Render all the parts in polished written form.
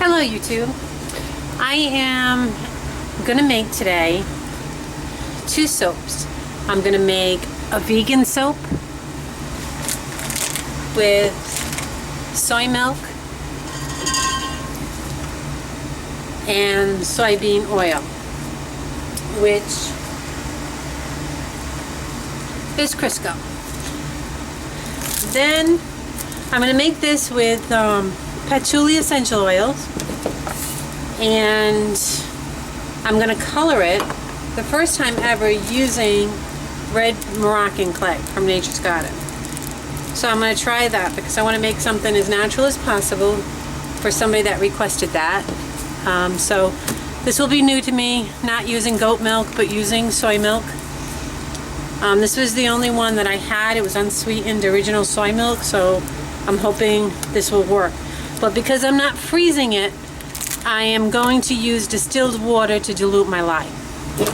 Hello YouTube. I am going to make today two soaps. I'm going to make a vegan soap with soy milk and soybean oil, which is Crisco. Then I'm going to make this with patchouli essential oils, and I'm going to color it the first time ever using red Moroccan clay from Nature's Garden. So I'm going to try that because I want to make something as natural as possible for somebody that requested that. So this will be new to me, not using goat milk but using soy milk. This was the only one that I had. It was unsweetened original soy milk, so I'm hoping this will work. But because I'm not freezing it, I am going to use distilled water to dilute my lye.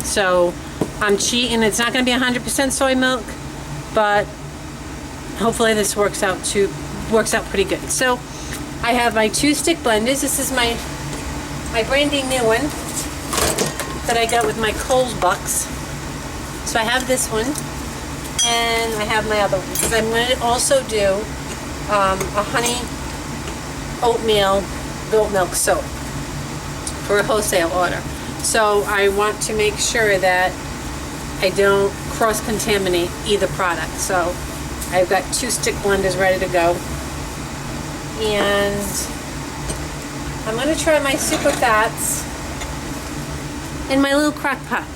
So I'm cheating. It's not going to be 100% soy milk, but hopefully this works out pretty good. So I have my 2-stick blenders. This is my brandy new one that I got with my Kohl's Bucks. So I have this one, and I have my other one because I'm going to also do a honey oatmeal goat milk soap for a wholesale order. So I want to make sure that I don't cross-contaminate either product. So I've got 2-stick blenders ready to go, and I'm going to try my super fats in my little crock pot.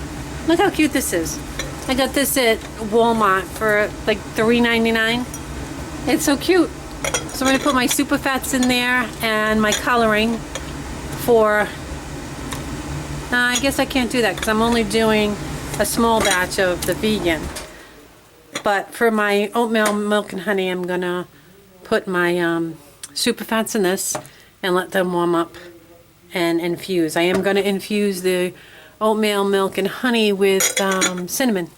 Look how cute this is. I got this at Walmart for like $3.99. It's so cute. So I'm going to put my super fats in there and my coloring for, I guess I can't do that because I'm only doing a small batch of the vegan. But for my oatmeal milk and honey, I'm going to put my super fats in this and let them warm up and infuse. I am going to infuse the oatmeal milk and honey with cinnamon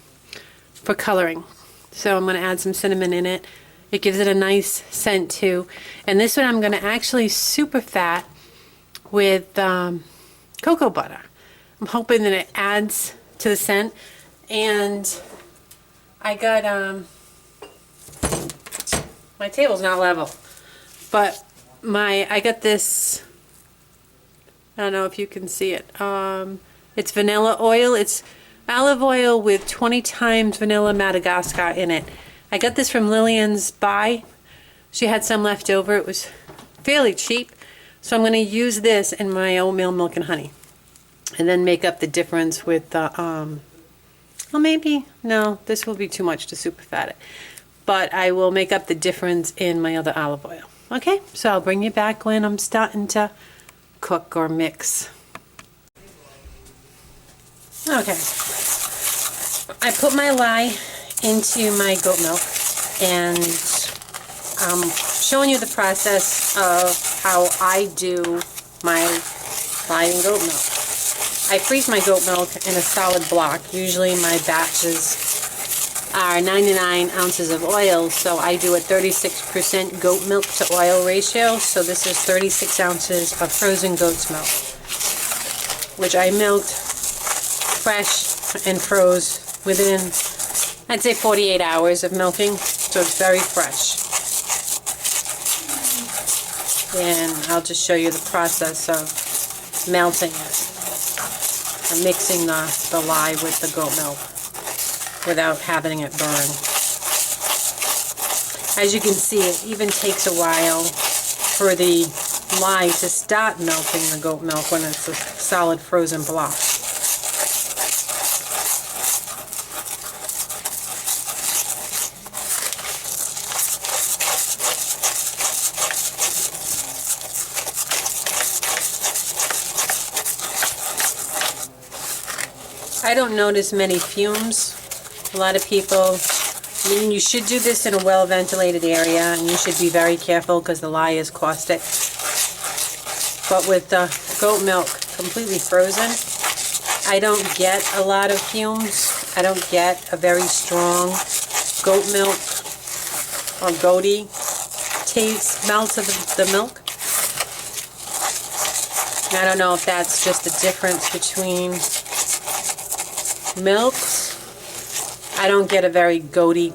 for coloring. So I'm going to add some cinnamon in it. It gives it a nice scent too. And this one I'm going to actually super fat with cocoa butter. I'm hoping that it adds to the scent. And I got my table's not level, but I got this, I don't know if you can see it. It's vanilla oil. It's olive oil with 20 times vanilla Madagascar in it. I got this from Lillian's Buy. She had some left over. It was fairly cheap. So I'm going to use this in my oatmeal milk and honey. And then make up the difference with the, well maybe, no, this will be too much to super fat it. But I will make up the difference in my other olive oil. Okay, so I'll bring you back when I'm starting to cook or mix. Okay, I put my lye into my goat milk, and I'm showing you the process of how I do my lye and goat milk. I freeze my goat milk in a solid block. Usually my batches are 99 ounces of oil, so I do a 36% goat milk to oil ratio. So this is 36 ounces of frozen goat's milk, which I milked fresh and froze within, I'd say, 48 hours of milking, so it's very fresh. And I'll just show you the process of melting it. I'm mixing the lye with the goat milk without having it burn. As you can see, it even takes a while for the lye to start melting the goat milk when it's a solid frozen block. I don't notice many fumes. A lot of people, I mean, you should do this in a well-ventilated area, and you should be very careful because the lye is caustic. But with the goat milk completely frozen, I don't get a lot of fumes. I don't get a very strong goat milk or goaty taste, smells of the milk. I don't know if that's just the difference between milks. I don't get a very goaty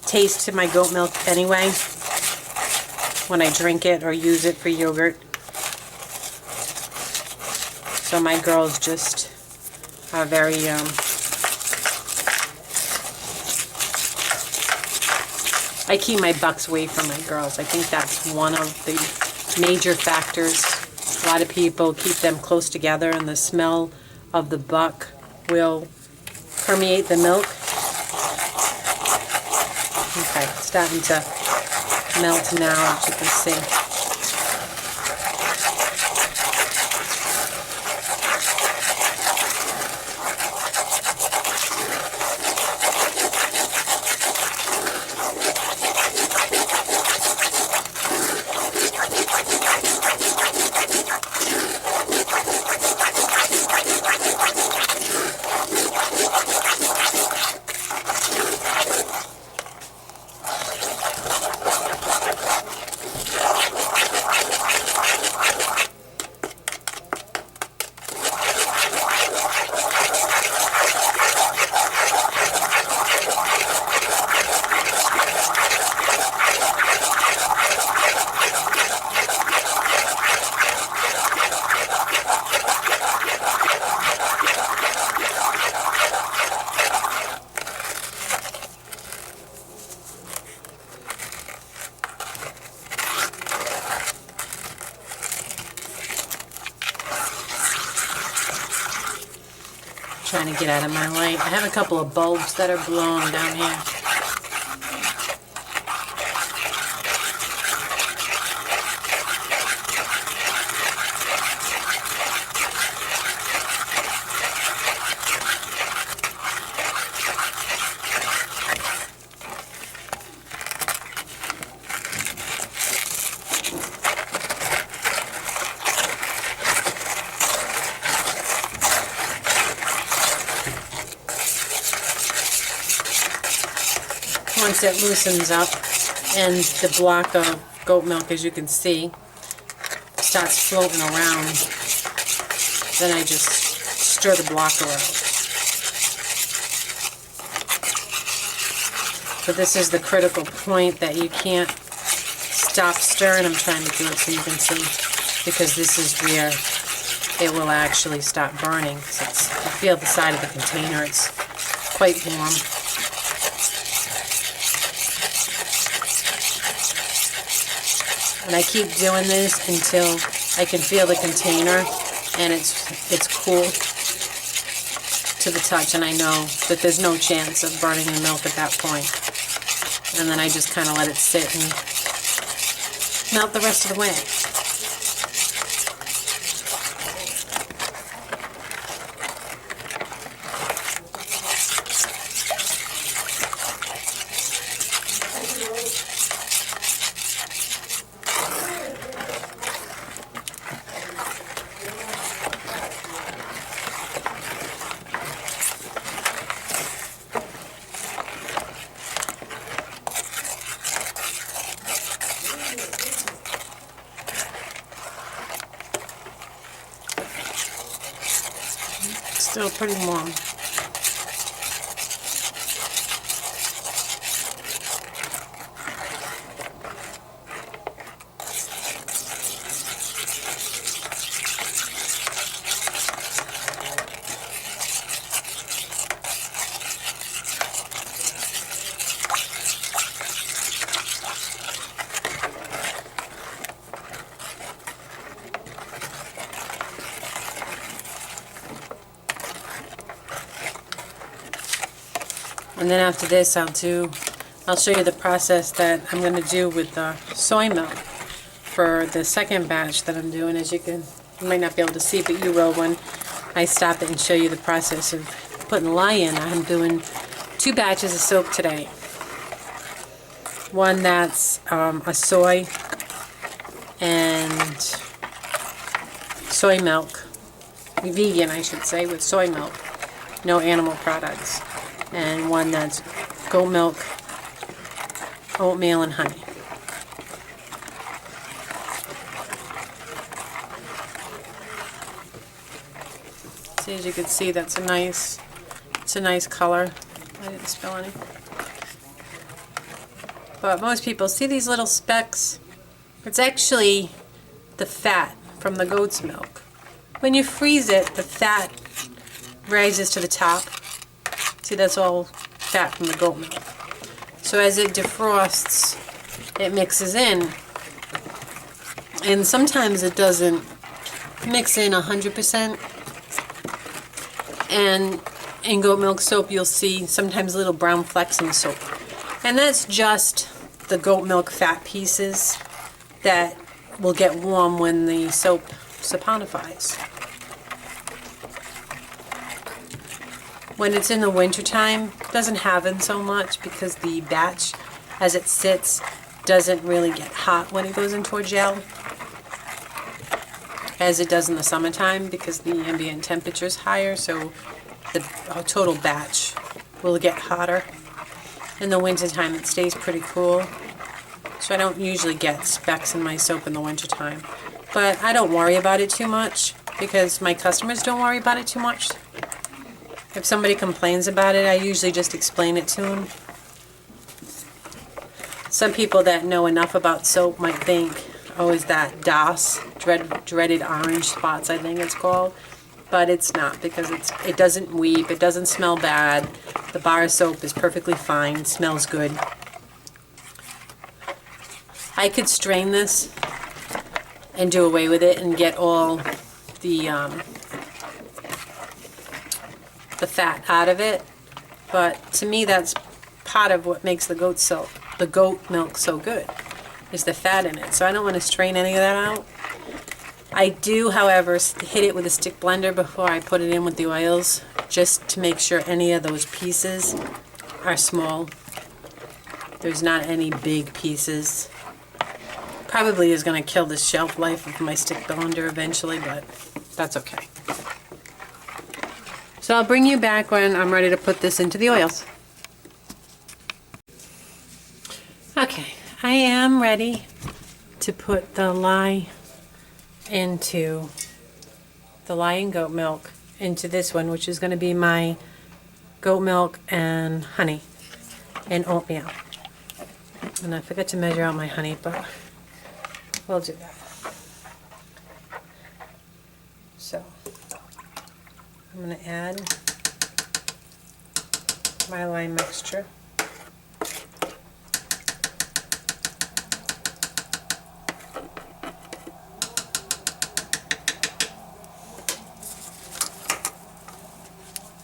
taste to my goat milk anyway when I drink it or use it for yogurt. So my girls just are very I keep my bucks away from my girls. I think that's one of the major factors. A lot of people keep them close together, and the smell of the buck will permeate the milk. Okay, it's starting to melt now, as you can see. Trying to get out of my light. I have a couple of bulbs that are blown down here. Once it loosens up and the block of goat milk, as you can see, starts floating around, then I just stir the block around. But this is the critical point that you can't stop stirring. I'm trying to do it so you can see, because this is where it will actually stop burning. You feel the side of the container, it's quite warm. And I keep doing this until I can feel the container and it's cool to the touch, and I know that there's no chance of burning the milk at that point. And then I just kind of let it sit and melt the rest of the way. Still pretty warm. And then after this, I'll show you the process that I'm going to do with the soy milk for the second batch that I'm doing. As you might not be able to see, but you will when I stop it and show you the process of putting lye in. I'm doing 2 batches of soap today. One that's a soy and soy milk, vegan I should say, with soy milk, no animal products. And one that's goat milk, oatmeal, and honey. See, as you can see, it's a nice color. I didn't spill any. But most people see these little specks. It's actually the fat from the goat's milk. When you freeze it, the fat rises to the top. See, that's all fat from the goat milk. So as it defrosts, it mixes in. And sometimes it doesn't mix in 100%. And in goat milk soap, you'll see sometimes little brown flecks in the soap. And that's just the goat milk fat pieces that will get warm when the soap saponifies. When it's in the wintertime, it doesn't happen so much because the batch, as it sits, doesn't really get hot when it goes into a gel, as it does in the summertime because the ambient temperature is higher, so the total batch will get hotter. In the wintertime, it stays pretty cool, so I don't usually get specks in my soap in the wintertime. But I don't worry about it too much because my customers don't worry about it too much. If somebody complains about it, I usually just explain it to them. Some people that know enough about soap might think, oh, is that DOS, dreaded orange spots, I think it's called. But it's not, because it doesn't weep, it doesn't smell bad. The bar soap is perfectly fine, smells good. I could strain this and do away with it and get all the fat out of it, but to me that's part of what makes the goat milk so good, is the fat in it. So I don't want to strain any of that out. I do, however, hit it with a stick blender before I put it in with the oils, just to make sure any of those pieces are small. There's not any big pieces. Probably is going to kill the shelf life of my stick blender eventually, but that's okay. So I'll bring you back when I'm ready to put this into the oils. Okay, I am ready to put the lye and goat milk into this one, which is going to be my goat milk and honey and oatmeal. And I forgot to measure out my honey, but we'll do that. So I'm going to add my lye mixture.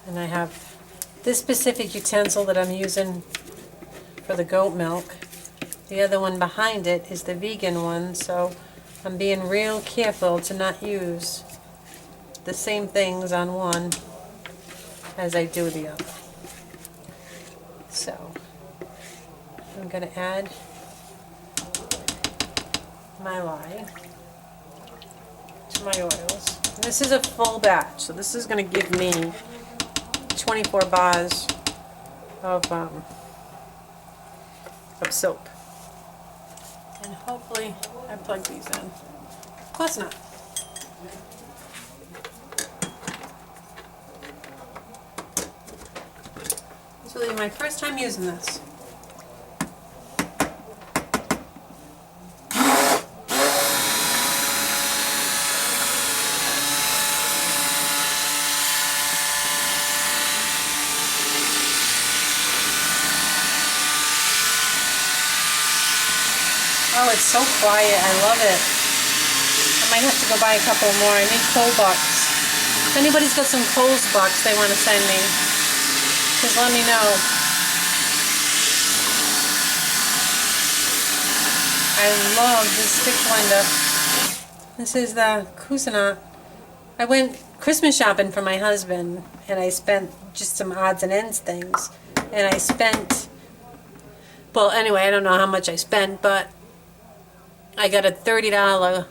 And I have this specific utensil that I'm using for the goat milk. The other one behind it is the vegan one, so I'm being real careful to not use the same things on one as I do the other. So I'm going to add my lye to my oils. And this is a full batch, so this is going to give me 24 bars of soap. And hopefully I plug these in. Close enough. This will be my first time using this. Oh, it's so quiet. I love it. I might have to go buy a couple more. I need coal bucks. If anybody's got some coal bucks they want to send me, just let me know. I love this stick blender. This is the Cuisinart. I went Christmas shopping for my husband, and I spent just some odds and ends things. And I spent, well, anyway, I don't know how much I spent, but I got a $30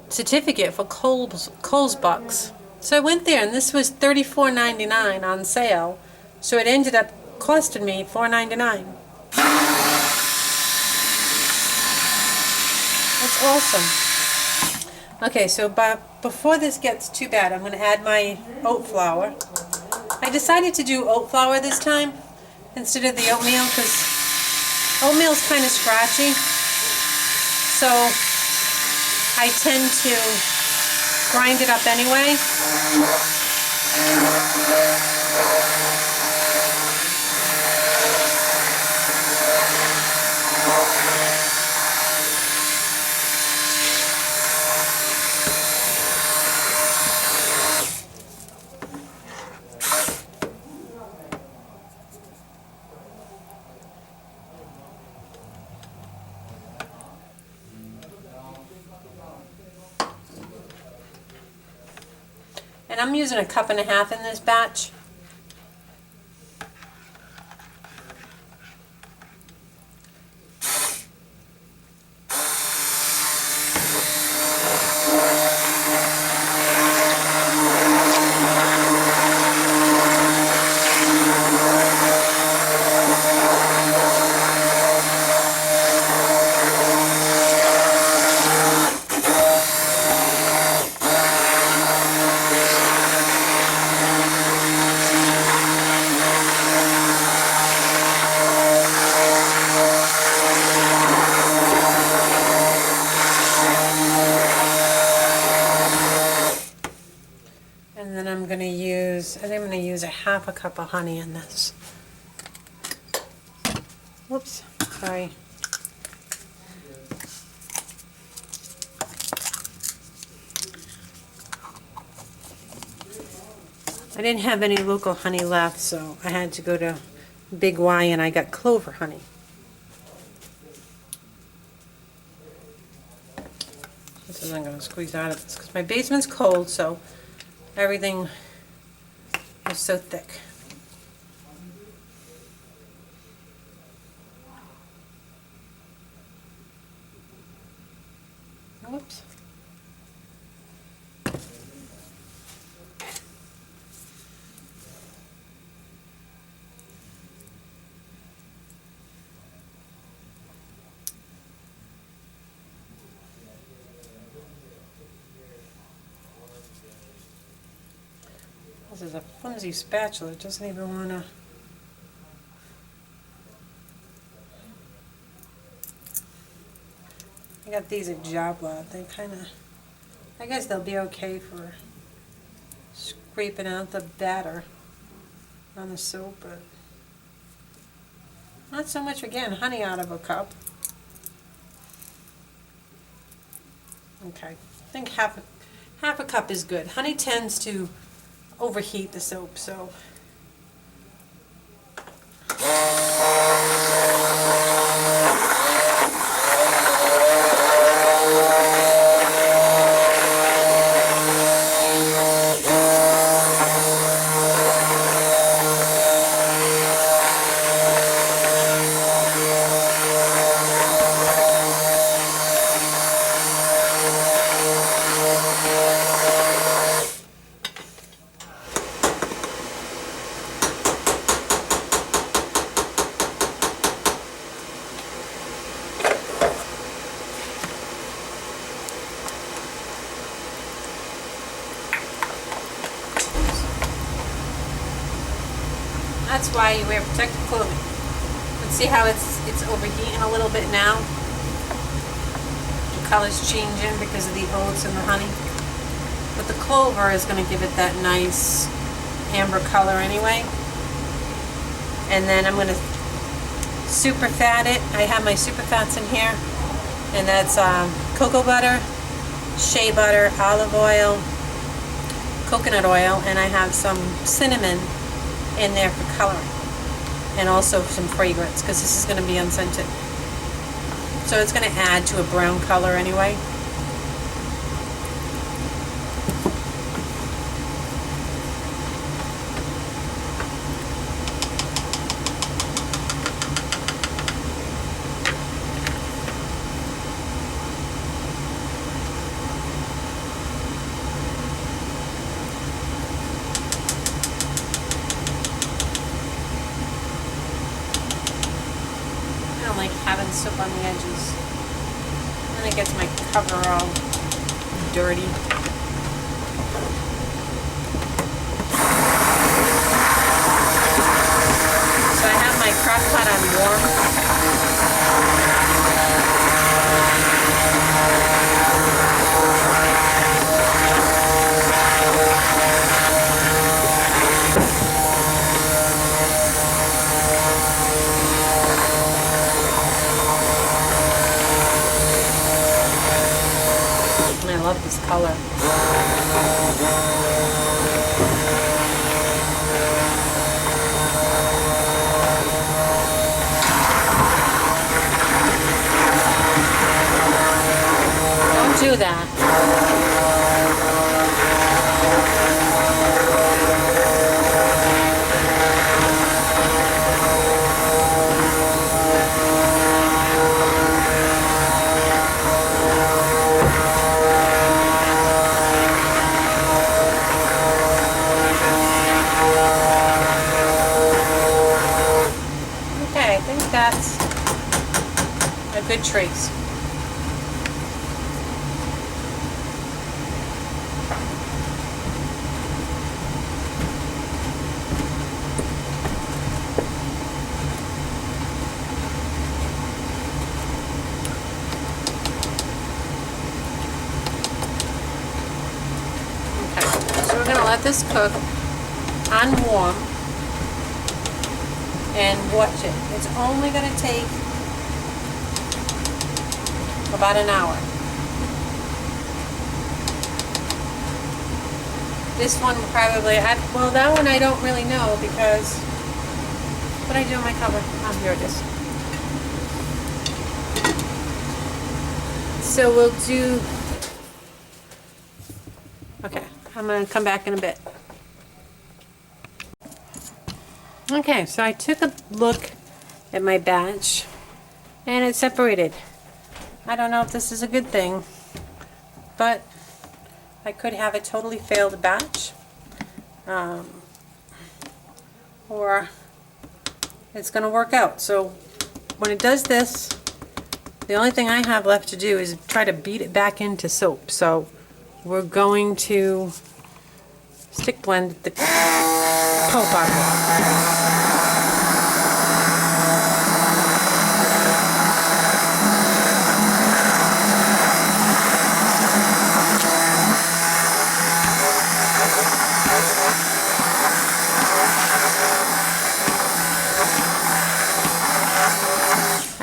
certificate for Kohl's Bucks. So I went there, and this was $34.99 on sale. So it ended up costing me $4.99. That's awesome. Okay, so before this gets too bad, I'm going to add my oat flour. I decided to do oat flour this time instead of the oatmeal because oatmeal's kind of scratchy. So I tend to grind it up anyway. And I'm using 1.5 cups in this batch. And then I'm going to use 1/2 cup of honey in this. Whoops, sorry. I didn't have any local honey left, so I had to go to Big Y and I got clover honey. This is I'm going to squeeze out of this because my basement's cold, so everything is so thick. Whoops. This is a flimsy spatula. It doesn't even want to. I got these at Job Lot. They kind of, I guess they'll be okay for scraping out the batter on the soap, but not so much, again, honey out of a cup. Okay, I think half a cup is good. Honey tends to overheat the soap, so that's why you wear protective clothing. But see how it's overheating a little bit now? The color's changing because of the oats and the honey. But the clover is going to give it that nice amber color anyway. And then I'm going to super fat it. I have my super fats in here. And that's cocoa butter, shea butter, olive oil, coconut oil, and I have some cinnamon in there for coloring, and also some fragrance because this is going to be unscented. So it's going to add to a brown color anyway. I don't like having soap on the edges. And it gets my cover all dirty. So I have my crock pot on warm. And I love this color. Do that. Okay, I think that's a good trace. So we're going to let this cook on warm and watch it. It's only going to take about an hour. This one probably, well, that one I don't really know because, what did I do on my cover? Oh, here it is. So we'll do, okay, I'm going to come back in a bit. Okay, so I took a look at my batch and it separated. I don't know if this is a good thing, but I could have a totally failed batch, or it's going to work out. So when it does this, the only thing I have left to do is try to beat it back into soap. So we're going to stick blend the pulp out of it.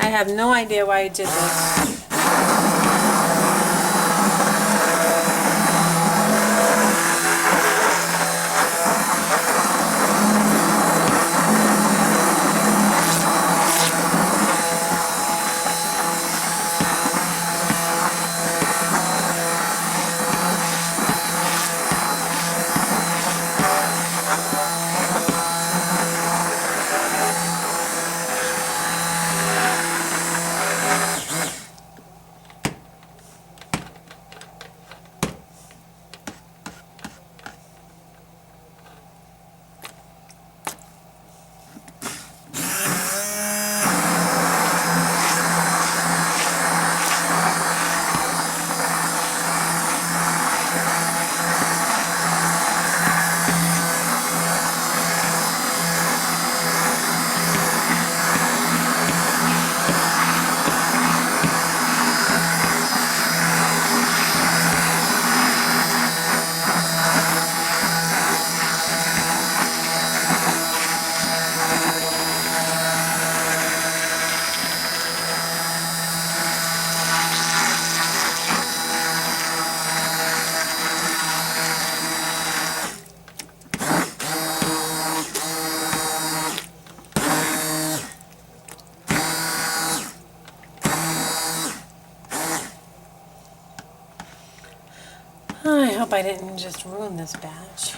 I have no idea why I did this. I hope I didn't just ruin this batch.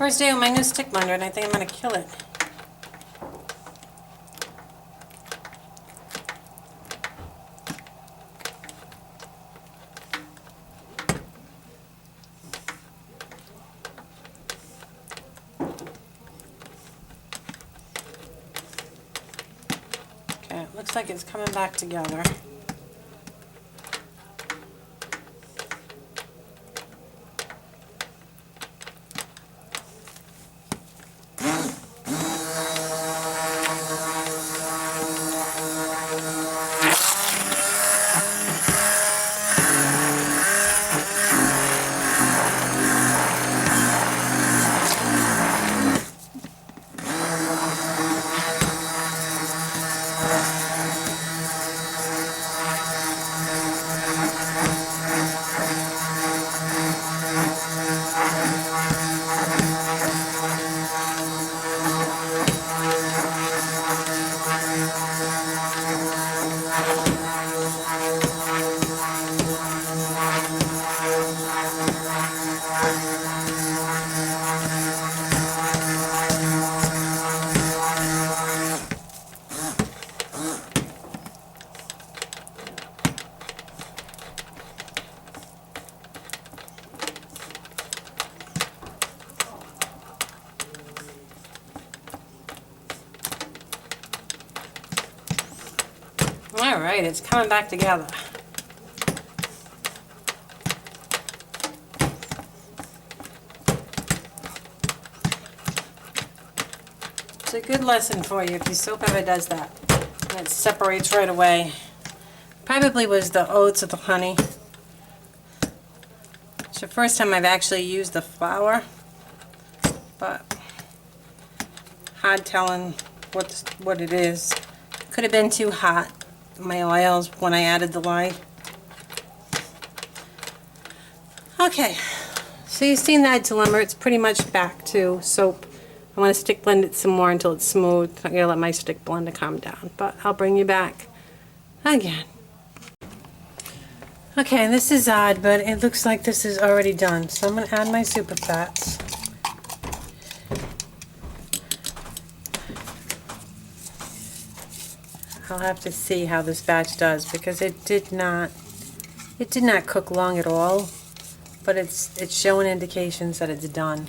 First day with my new stick blender, and I think I'm going to kill it. Okay, it looks like it's coming back together. Alright, it's coming back together. It's a good lesson for you if your soap ever does that. And it separates right away. Probably was the oats or the honey. It's the first time I've actually used the flour, but hard telling what it is. Could have been too hot, my oils, when I added the lye. Okay, so you've seen that dilemma. It's pretty much back to soap. I want to stick blend it some more until it's smooth. I'm going to let my stick blender calm down, but I'll bring you back again. Okay, this is odd, but it looks like this is already done. So I'm going to add my super fats. I'll have to see how this batch does because it did not cook long at all, but it's showing indications that it's done.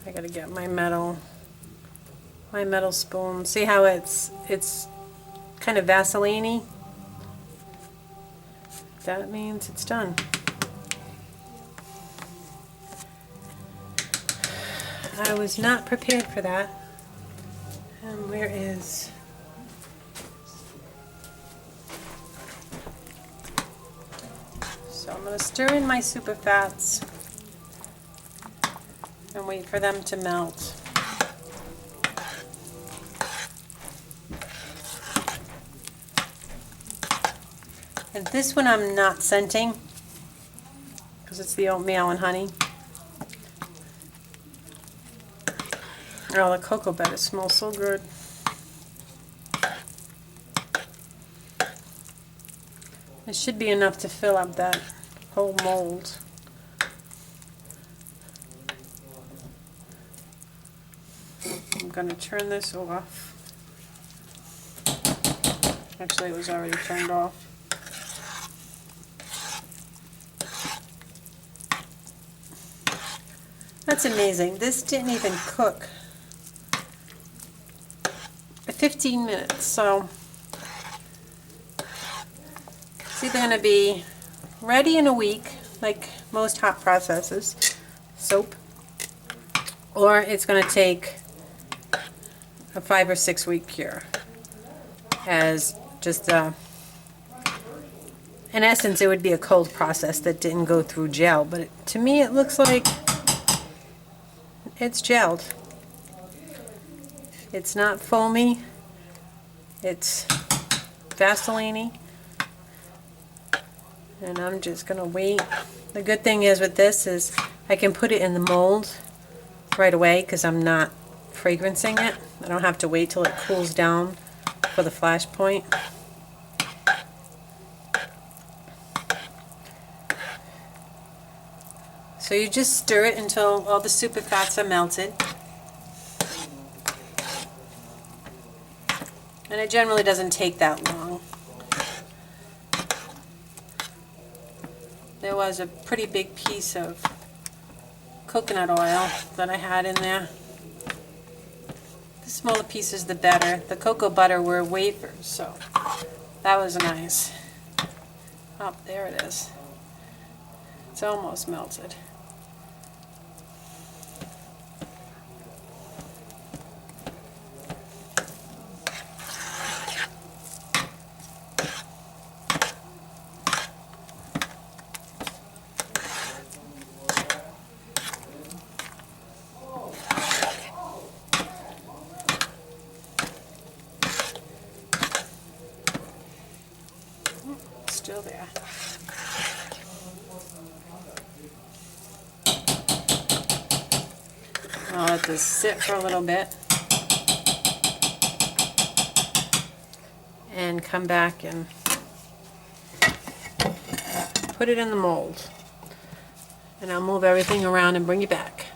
I gotta get my metal spoon. See how it's kind of Vaseline-y? That means it's done. I was not prepared for that. And where is... So I'm going to stir in my super fats and wait for them to melt. And this one I'm not scenting because it's the oatmeal and honey. Oh, the cocoa butter smells so good. It should be enough to fill up that whole mold. I'm going to turn this off. Actually, it was already turned off. That's amazing. This didn't even cook. 15 minutes, so it's either going to be ready in a week, like most hot processes, soap, or it's going to take a 5 or 6 week cure as just in essence it would be a cold process that didn't go through gel, but to me it looks like it's gelled. It's not foamy, it's Vaseline-y, and I'm just going to wait. The good thing is with this is I can put it in the mold right away because I'm not fragrancing it. I don't have to wait till it cools down for the flash point. So you just stir it until all the super fats are melted. And it generally doesn't take that long. There was a pretty big piece of coconut oil that I had in there. The smaller pieces, the better. The cocoa butter were wafers, so that was nice. Oh, there it is. It's almost melted. Still there. I'll let this sit for a little bit and come back and put it in the mold. And I'll move everything around and bring you back.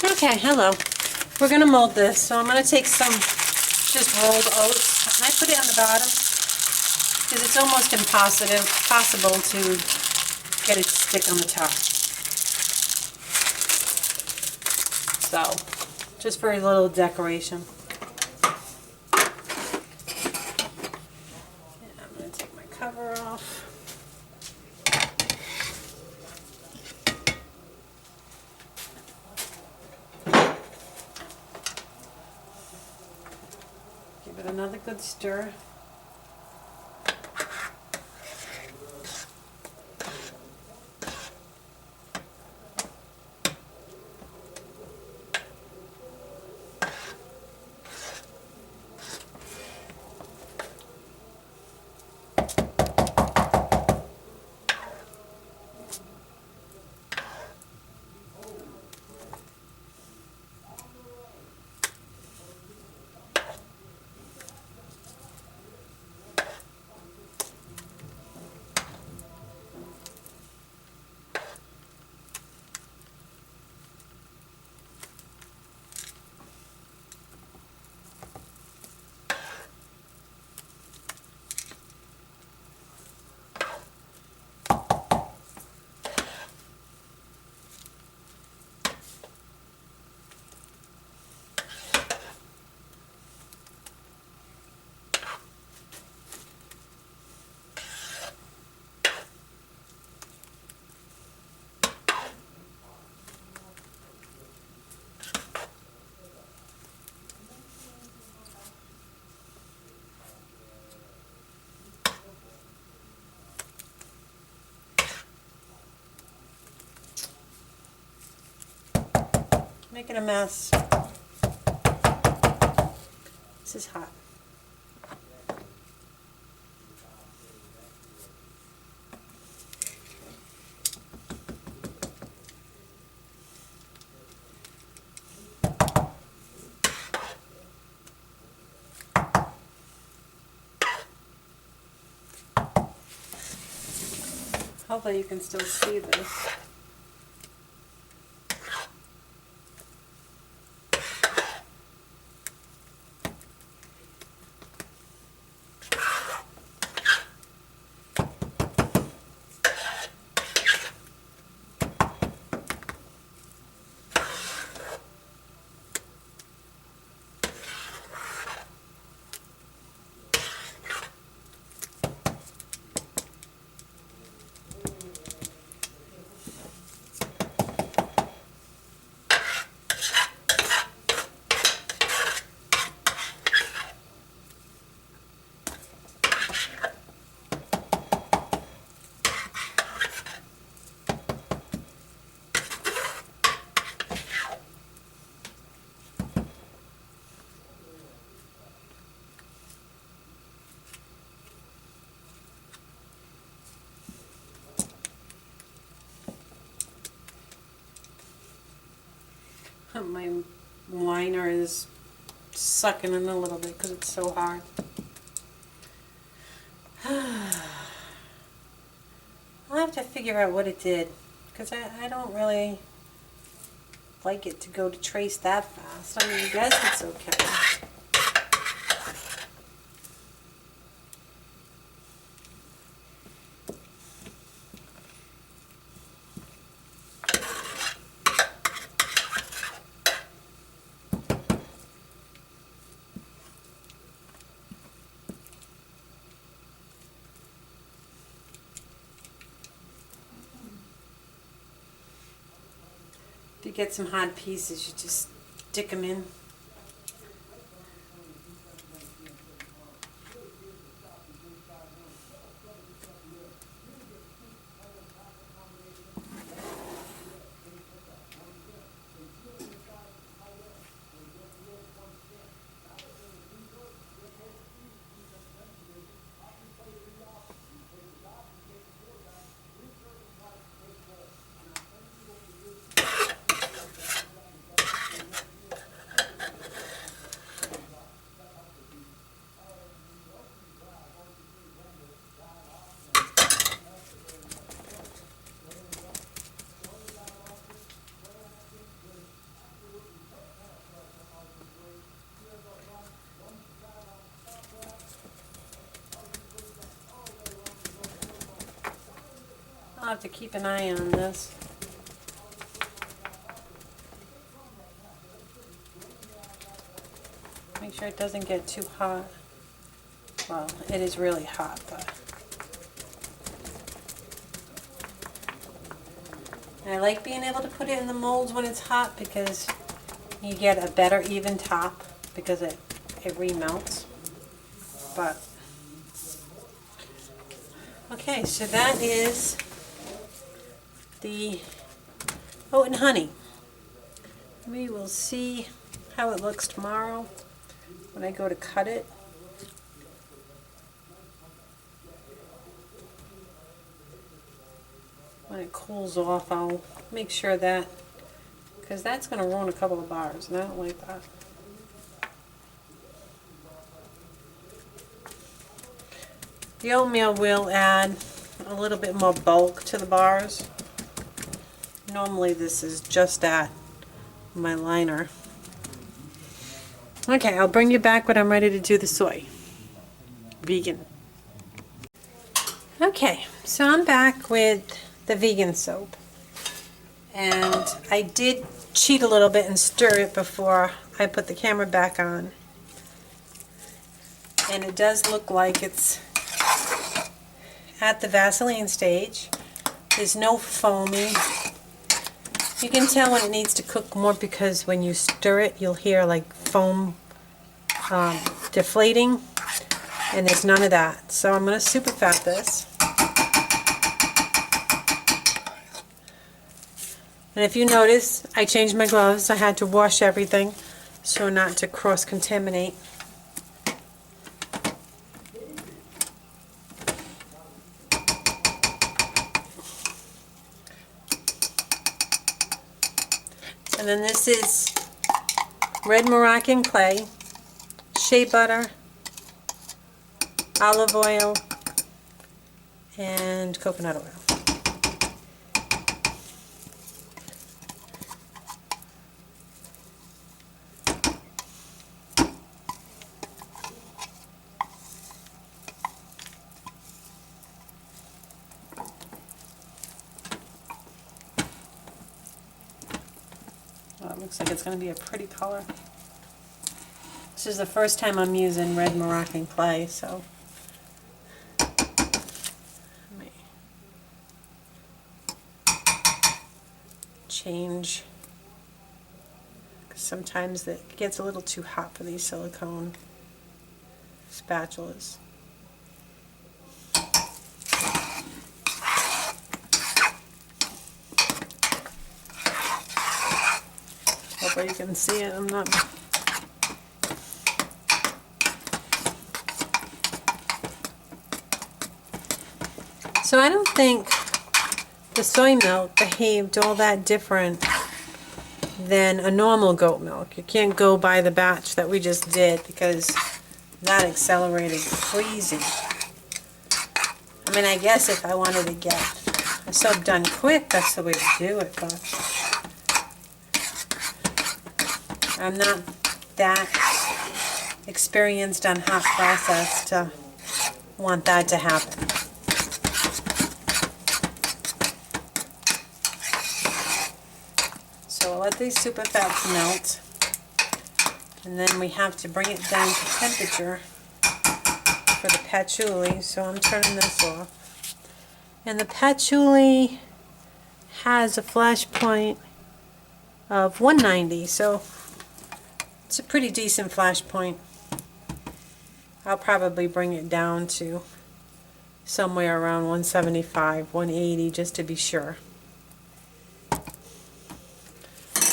Okay, hello. We're going to mold this, so I'm going to take some just rolled oats, and I put it on the bottom because it's almost impossible to get it to stick on the top. So, just for a little decoration. And I'm going to take my cover off. Give it another good stir. Making a mess. This is hot. Hopefully you can still see this. My liner is sucking in a little bit because it's so hard. I'll have to figure out what it did because I don't really like it to go to trace that fast. I mean, I guess it's okay. If you get some hard pieces, you just stick them in. I'll have to keep an eye on this. Make sure it doesn't get too hot. Well, it is really hot, but I like being able to put it in the molds when it's hot because you get a better even top because it remelts. But okay, so that is the oat and honey. We will see how it looks tomorrow when I go to cut it. When it cools off, I'll make sure that, because that's going to ruin a couple of bars, and I don't like that. The oatmeal will add a little bit more bulk to the bars. Normally this is just at my liner. Okay, I'll bring you back when I'm ready to do the soy. Vegan. Okay, so I'm back with the vegan soap. And I did cheat a little bit and stir it before I put the camera back on. And it does look like it's at the Vaseline stage. There's no foaming. You can tell when it needs to cook more because when you stir it, you'll hear like foam deflating, and there's none of that. So I'm going to super fat this. And if you notice, I changed my gloves. I had to wash everything so not to cross-contaminate. And then this is red Moroccan clay, shea butter, olive oil, and coconut oil. Well, it looks like it's going to be a pretty color. This is the first time I'm using red Moroccan clay, so let me change, because sometimes it gets a little too hot for these silicone spatulas. Hopefully you can see it. I'm not. So I don't think the soy milk behaved all that different than a normal goat milk. You can't go by the batch that we just did because that accelerated crazy. I mean, I guess if I wanted to get It's so done quick, that's the way to do it, but I'm not that experienced on hot process to want that to happen. So I'll let these super fats melt, and then we have to bring it down to temperature for the patchouli, so I'm turning this off. And the patchouli has a flash point of 190, so it's a pretty decent flash point. I'll probably bring it down to somewhere around 175, 180 just to be sure.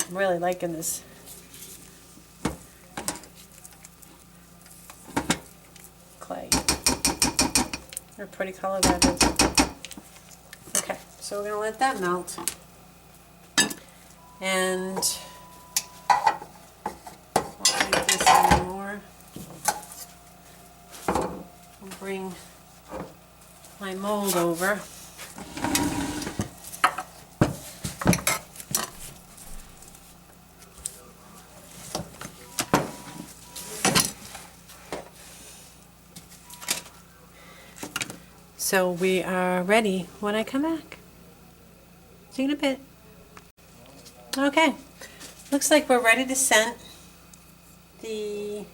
I'm really liking this. Clay. What a pretty color that is. Okay, so we're going to let that melt. And I'll make this in more. I'll bring my mold over. So we are ready when I come back. See you in a bit. Okay, looks like we're ready to scent. The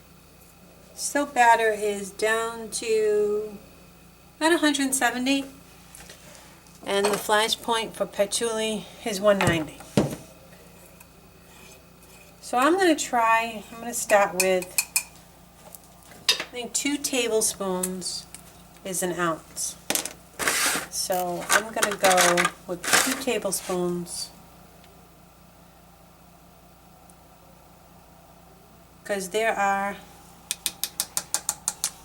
soap batter is down to about 170, and the flash point for patchouli is 190. So I'm going to start with, I think 2 tablespoons is an ounce. So I'm going to go with 2 tablespoons, because there are,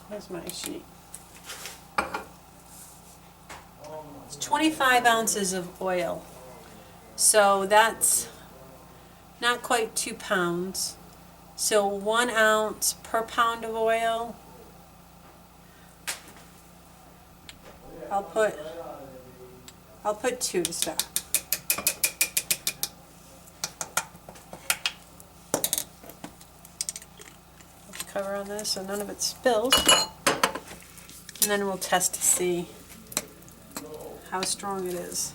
where's my sheet? It's 25 ounces of oil. So that's not quite 2 pounds. So 1 ounce per pound of oil. I'll put 2 to start. Put the cover on this so none of it spills. And then we'll test to see how strong it is.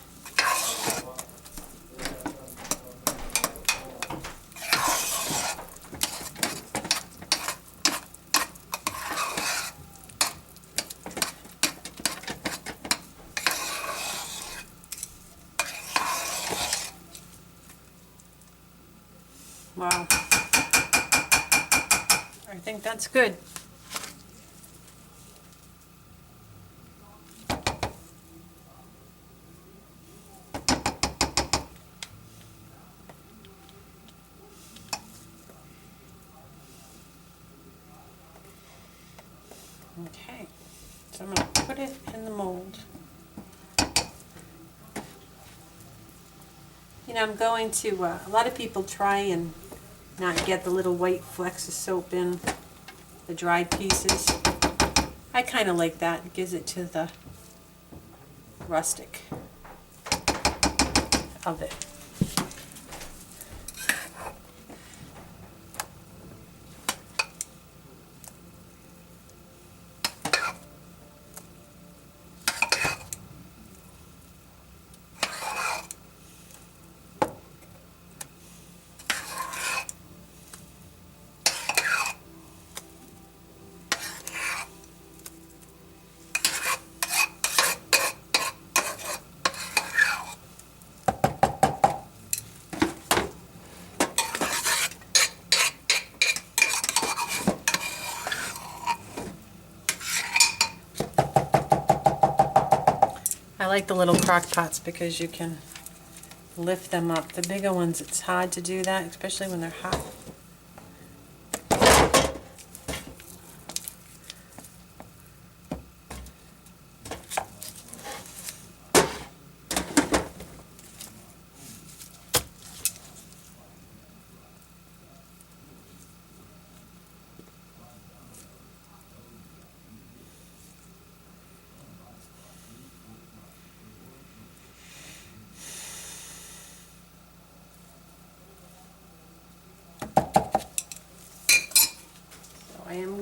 Wow. I think that's good. Okay, so I'm going to put it in the mold. You know, I'm going to, a lot of people try and not get the little white flecks of soap in the dried pieces. I kind of like that. It gives it to the rustic of it. I like the little crock pots because you can lift them up. The bigger ones, it's hard to do that, especially when they're hot.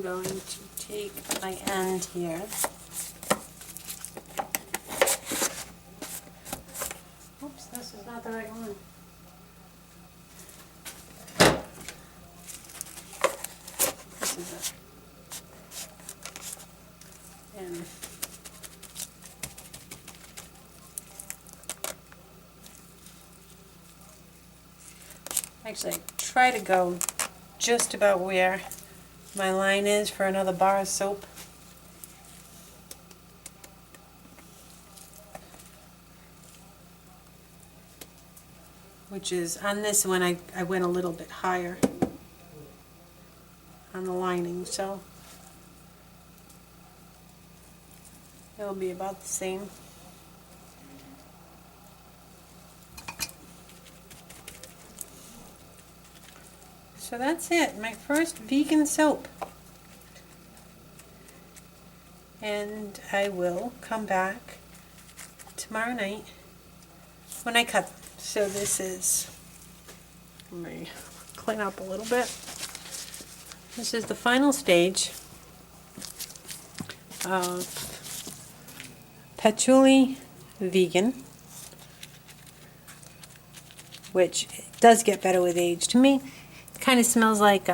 I'm going to take my end here. Oops, this is not the right one. This is it. And actually, I try to go just about where my line is for another bar of soap. Which is, on this one, I went a little bit higher on the lining, so it'll be about the same. So that's it, my first vegan soap. And I will come back tomorrow night when I cut them. So this is, let me clean up a little bit. This is the final stage of Patchoulii vegan, which does get better with age. To me, it kind of smells like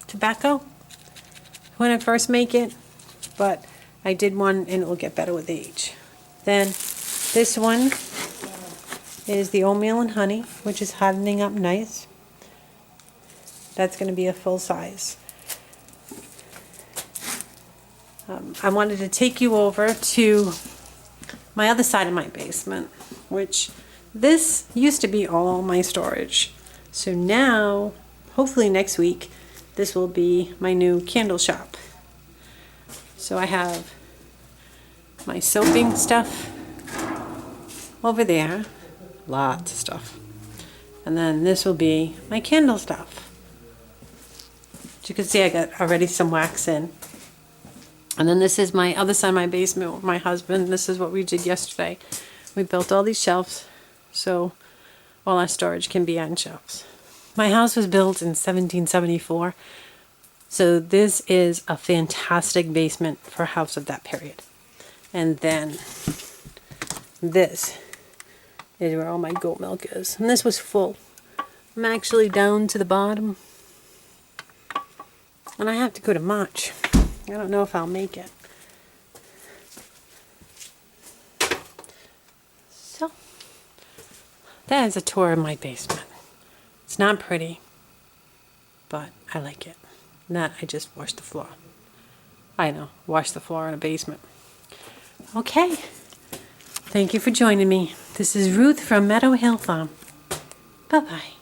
tobacco when I first make it, but I did one and it will get better with age. Then this one is the oatmeal and honey, which is hardening up nice. That's going to be a full size. I wanted to take you over to my other side of my basement, which this used to be all my storage. So now, hopefully next week, this will be my new candle shop. So I have my soaping stuff over there. Lots of stuff. And then this will be my candle stuff. As you can see, I got already some wax in. And then this is my other side of my basement with my husband. This is what we did yesterday. We built all these shelves so all our storage can be on shelves. My house was built in 1774. So this is a fantastic basement for a house of that period. And then this is where all my goat milk is. And this was full. I'm actually down to the bottom. And I have to go to March. I don't know if I'll make it. So, that is a tour of my basement. It's not pretty, but I like it. Not, I just washed the floor. I know, wash the floor in a basement. Okay. Thank you for joining me. This is Ruth from Meadow Hill Farm. Bye-bye.